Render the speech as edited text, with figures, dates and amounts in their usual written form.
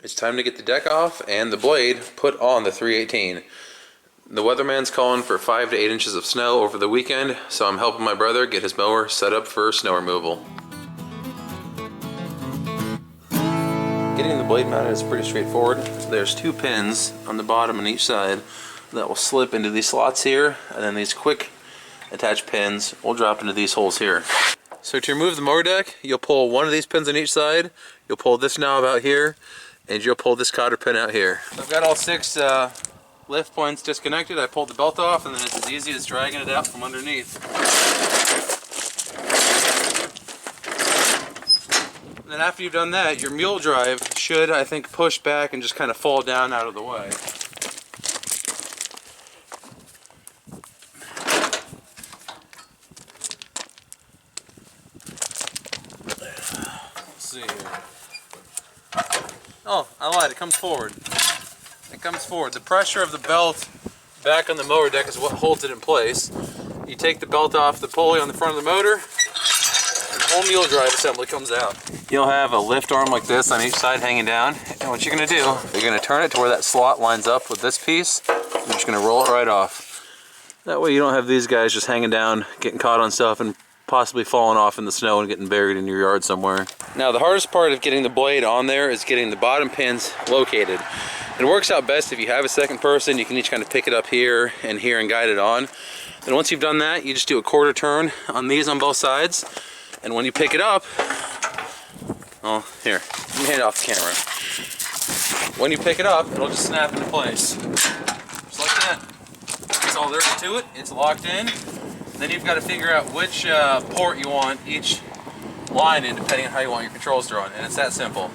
It's time to get the deck off and the blade put on the 318. The weatherman's calling for 5 to 8 inches of snow over the weekend, so I'm helping my brother get his mower set up for snow removal. Getting the blade mounted is pretty straightforward. There's 2 pins on the bottom on each side that will slip into these slots here, and then these quick attach pins will drop into these holes here. So to remove the mower deck, you'll pull one of these pins on each side, you'll pull this knob out here, and you'll pull this cotter pin out here. I've got all 6 lift points disconnected. I pulled the belt off, and then it's as easy as dragging it out from underneath. And then after you've done that, your mule drive should, I think, push back and just kind of fall down out of the way. Let's see here. Oh, I lied, it comes forward. It comes forward. The pressure of the belt back on the mower deck is what holds it in place. You take the belt off the pulley on the front of the motor, and the whole mule drive assembly comes out. You'll have a lift arm like this on each side hanging down, and what you're going to do, you're going to turn it to where that slot lines up with this piece, and you're just going to roll it right off. That way you don't have these guys just hanging down, getting caught on stuff, and possibly falling off in the snow and getting buried in your yard somewhere. Now the hardest part of getting the blade on there is getting the bottom pins located. It works out best if you have a second person. You can each kind of pick it up here and guide it on. And once you've done that, you just do a quarter turn on these on both sides. And when you pick it up, oh, here, let me hand it off the camera. When you pick it up, it'll just snap into place. Just like that. That's all there is to it. It's locked in. Then you've got to figure out which port you want each line in, depending on how you want your controls to run. And it's that simple.